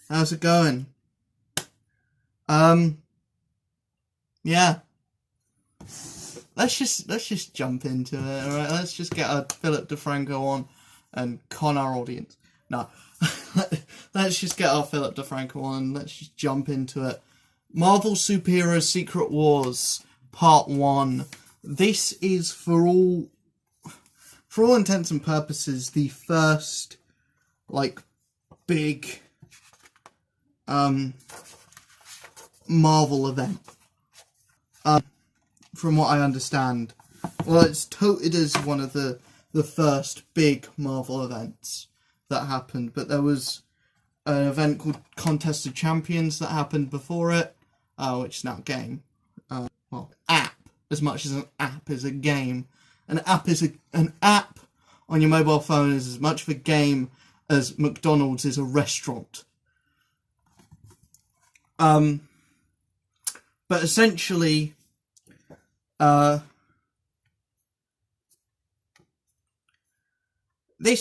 How's it going? Yeah. Let's just jump into it, alright? Let's just get a Philip DeFranco on and con our audience. No. Let's just get our Philip DeFranco on and let's just jump into it. Marvel Superhero Secret Wars, Part 1. This is, for all intents and purposes, the first, big, Marvel event. From what I understand. Well, it's touted as one of the first big Marvel events that happened, but there was an event called Contest of Champions that happened before it, which is now a game. App, as much as an app is a game. An app on your mobile phone is as much of a game as McDonald's is a restaurant. But essentially, this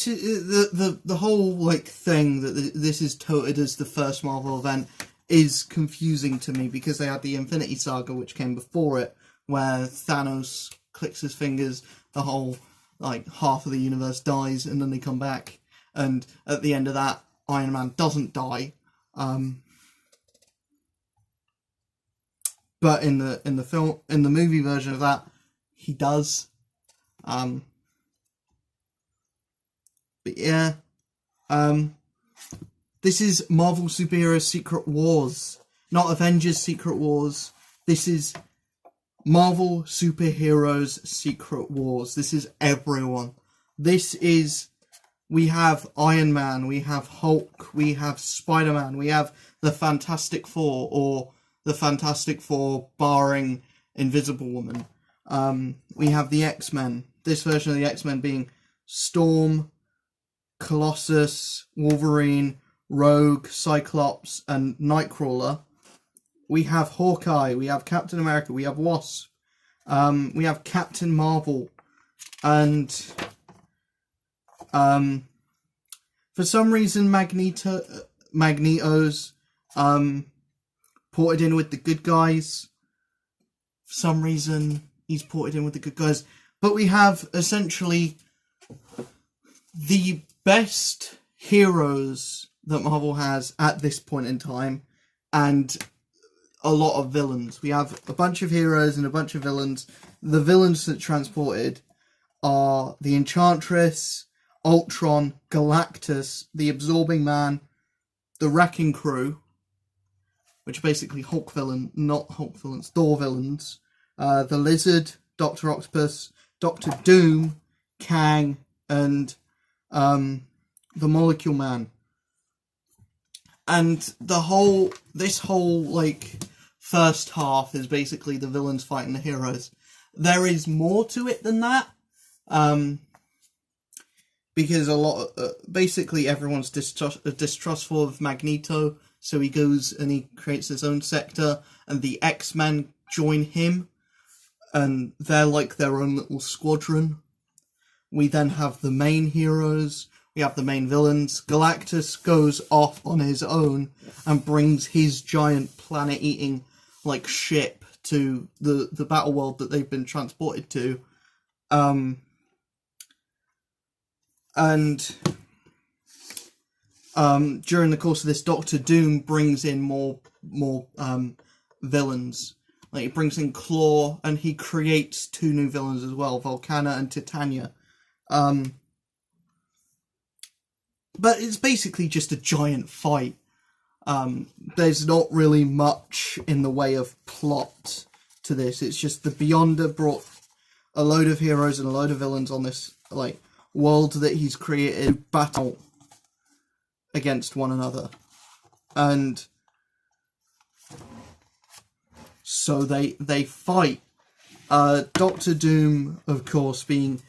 is the whole thing that this is touted as the first Marvel event is confusing to me, because they had the Infinity Saga, which came before it, where Thanos clicks his fingers, the whole half of the universe dies, and then they come back, and at the end of that, Iron Man doesn't die. But in the movie version of that, he does. But yeah, this is Marvel Superhero Secret Wars, not Avengers Secret Wars. This is Marvel Superheroes Secret Wars. This is everyone. We have Iron Man, we have Hulk, we have Spider-Man, we have the Fantastic Four, or the Fantastic Four barring Invisible Woman. We have the X-Men. This version of the X-Men being Storm, Colossus, Wolverine, Rogue, Cyclops, and Nightcrawler. We have Hawkeye, we have Captain America, we have Wasp, we have Captain Marvel, and for some reason Magneto's ported in with the good guys. For some reason he's ported in with the good guys. But we have essentially the best heroes that Marvel has at this point in time, and a lot of villains. We have a bunch of heroes and a bunch of villains. The villains that transported are the Enchantress, Ultron, Galactus, the Absorbing Man, the Wrecking Crew, which are basically Thor villains, the Lizard, Dr. Octopus, Doctor Doom, Kang, and the Molecule Man. And this whole first half is basically the villains fighting the heroes. There is more to it than that, because basically everyone's distrustful of Magneto, so he goes and he creates his own sector, and the X-Men join him, and they're like their own little squadron. We then have the main heroes, we have the main villains. Galactus goes off on his own and brings his giant planet-eating ship to the battle world that they've been transported to. And during the course of this, Doctor Doom brings in more villains. He brings in Claw, and he creates two new villains as well, Volcana and Titania. But it's basically just a giant fight. There's not really much in the way of plot to this. It's just the Beyonder brought a load of heroes and a load of villains on this world that he's created, battle against one another, and so they fight. Doctor Doom, of course, being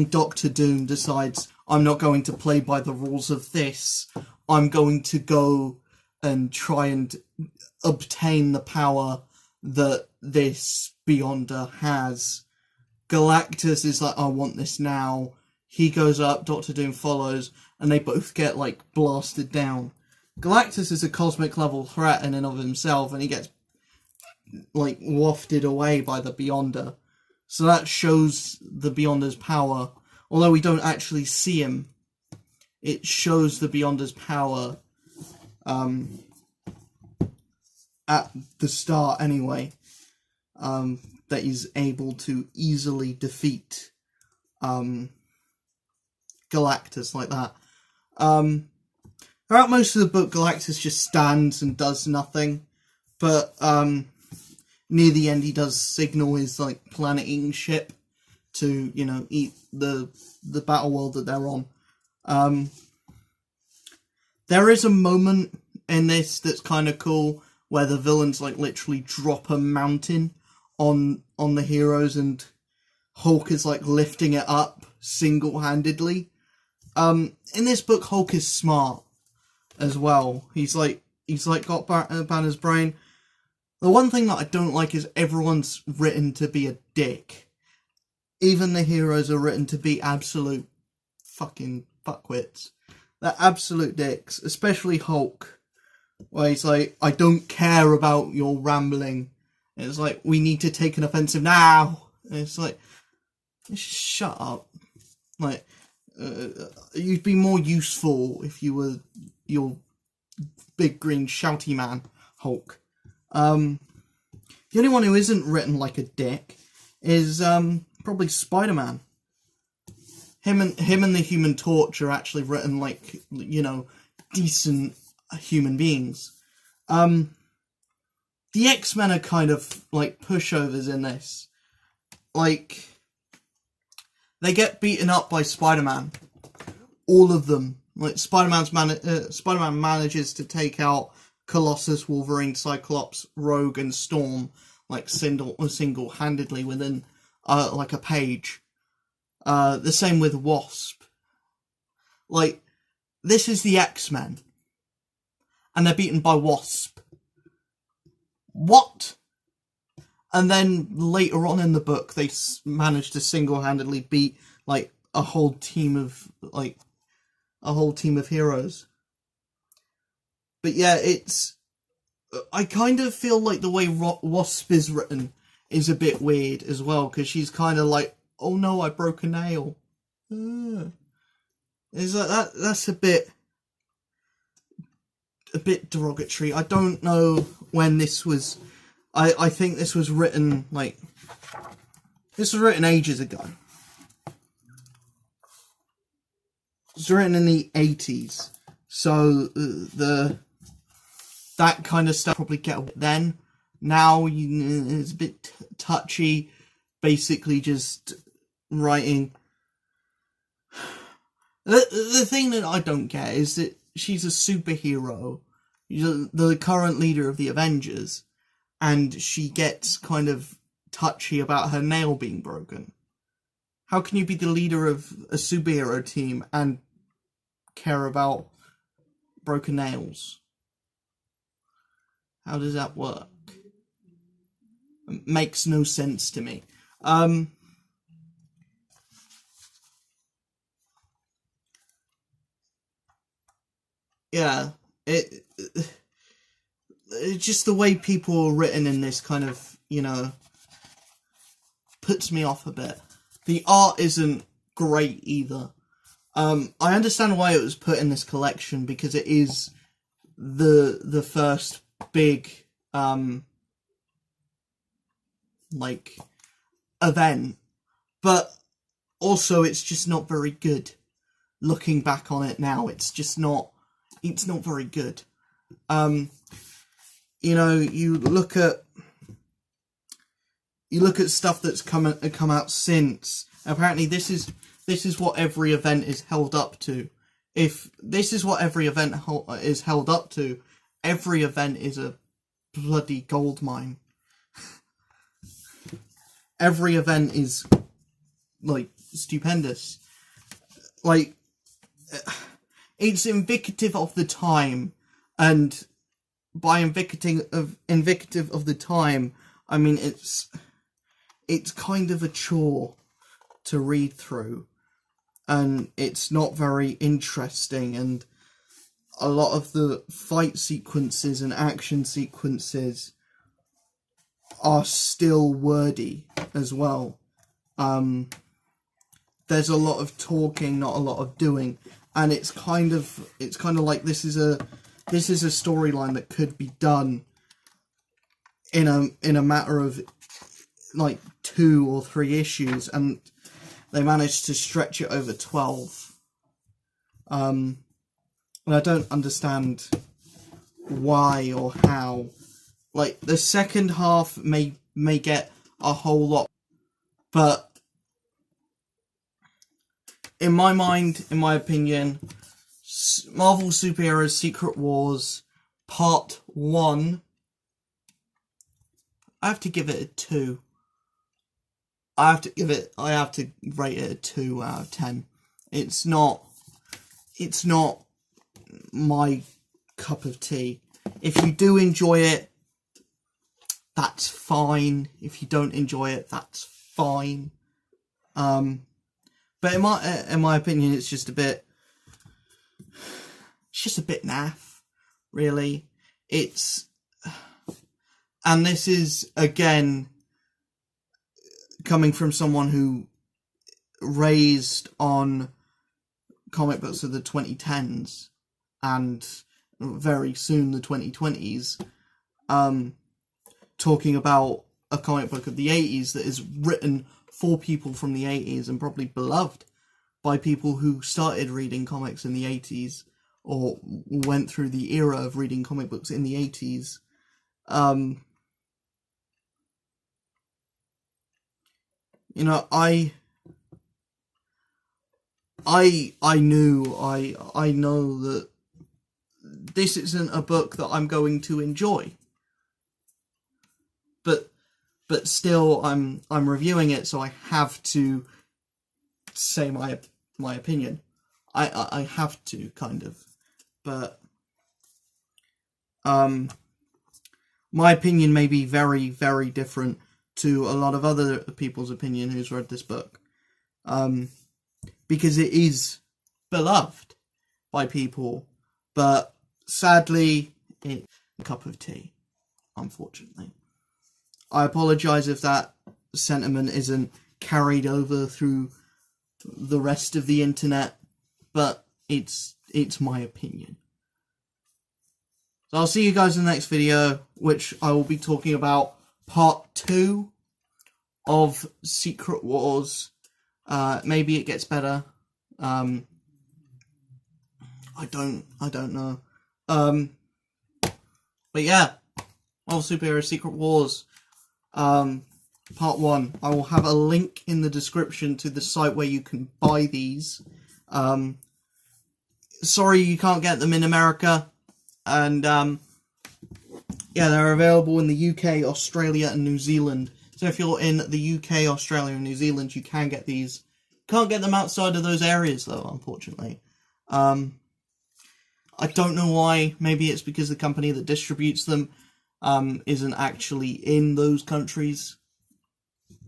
Doctor Doom, decides, I'm not going to play by the rules of this. I'm going to go and try and obtain the power that this Beyonder has. Galactus is like, I want this now. He goes up, Doctor Doom follows, and they both get blasted down. Galactus is a cosmic level threat in and of himself, and he gets like wafted away by the Beyonder. So that shows the Beyonder's power. Although we don't actually see him, it shows the Beyonder's power at the start anyway. That he's able to easily defeat Galactus like that. Throughout most of the book, Galactus just stands and does nothing. But near the end, he does signal his like planet-eating ship to, you know, eat the battle world that they're on. There is a moment in this that's kind of cool where the villains like literally drop a mountain on the heroes, and Hulk is like lifting it up single-handedly. In this book, Hulk is smart as well. He's got Banner's brain. The one thing that I don't like is everyone's written to be a dick. Even the heroes are written to be absolute fucking fuckwits. They're absolute dicks, especially Hulk, where he's like, I don't care about your rambling. And it's like, we need to take an offensive now. And it's like, shut up. Like, you'd be more useful if you were your big green shouty man, Hulk. The only one who isn't written like a dick is probably Spider-Man. Him and the Human Torch are actually written like, you know, decent human beings. The X-Men are kind of like pushovers in this. Like, they get beaten up by Spider-Man. All of them. Like, Spider-Man manages to take out Colossus, Wolverine, Cyclops, Rogue, and Storm, like, single-handedly within, like, a page. The same with Wasp. Like, this is the X-Men. And they're beaten by Wasp. What? And then later on in the book, they manage to single-handedly beat, like, a whole team of heroes. But yeah, I kind of feel like the way Wasp is written is a bit weird as well, because she's kind of like, oh no, I broke a nail. It's like that's a bit derogatory. I don't know when this was. I think this was written ages ago. It was written in the 80s, so that kind of stuff probably get away then. Now it's a bit touchy, basically just writing. The thing that I don't get is that she's a superhero, the current leader of the Avengers, and she gets kind of touchy about her nail being broken. How can you be the leader of a superhero team and care about broken nails? How does that work? It makes no sense to me. Yeah, just the way people are written in this kind of, you know, puts me off a bit. The art isn't great either. I understand why it was put in this collection, because it is the first big like event, but also it's just not very good. Looking back on it now, it's not very good. You know, you look at stuff that's come out since. Apparently, this is what every event is held up to. If this is what every event is held up to, every event is a bloody gold mine. Every event is like stupendous. Like, it's indicative of the time, and by indicative of the time, I mean it's kind of a chore to read through, and it's not very interesting, and a lot of the fight sequences and action sequences are still wordy as well. There's a lot of talking, not a lot of doing, and it's kind of like this is a storyline that could be done in a matter of like 2 or 3 issues, and they managed to stretch it over 12. And I don't understand why or how. Like, the second half may get a whole lot, but in my mind, in my opinion, Marvel Superheroes Secret Wars Part 1, I have to give it a 2. I have to rate it a 2 out of 10. It's not my cup of tea. If you do enjoy it, that's fine. If you don't enjoy it, that's fine. But in my opinion, it's just a bit naff, really. And this is, again, coming from someone who raised on comic books of the 2010s and very soon the 2020s, talking about a comic book of the 80s that is written for people from the 80s and probably beloved by people who started reading comics in the 80s or went through the era of reading comic books in the 80s. You know, I know that this isn't a book that I'm going to enjoy. But still, I'm reviewing it, so I have to say my opinion. I have to, kind of. But my opinion may be very, very different to a lot of other people's opinion who's read this book. Because it is beloved by people, but sadly, it's a cup of tea, unfortunately. I apologise if that sentiment isn't carried over through the rest of the internet, but it's my opinion. So I'll see you guys in the next video, which I will be talking about part 2 of Secret Wars. Maybe it gets better. I don't know. But yeah, Marvel Superheroes Secret Wars, part 1. I will have a link in the description to the site where you can buy these. Sorry you can't get them in America, and yeah, they're available in the UK, Australia, and New Zealand. So if you're in the UK, Australia, and New Zealand, you can get these. Can't get them outside of those areas, though, unfortunately. I don't know why. Maybe it's because the company that distributes them isn't actually in those countries.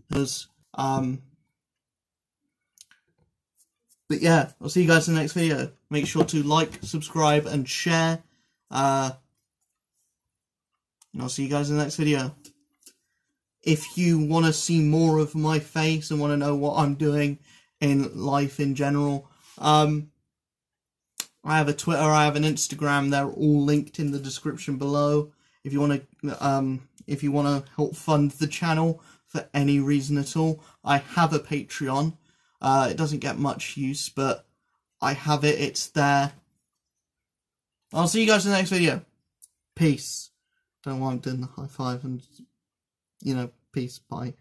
But yeah, I'll see you guys in the next video. Make sure to like, subscribe, and share. And I'll see you guys in the next video. If you want to see more of my face and want to know what I'm doing in life in general, I have a Twitter, I have an Instagram. They're all linked in the description below. If you want to help fund the channel for any reason at all, I have a Patreon. It doesn't get much use, but I have it. It's there. I'll see you guys in the next video. Peace. Don't know why I'm doing the high five and, you know, peace. Bye.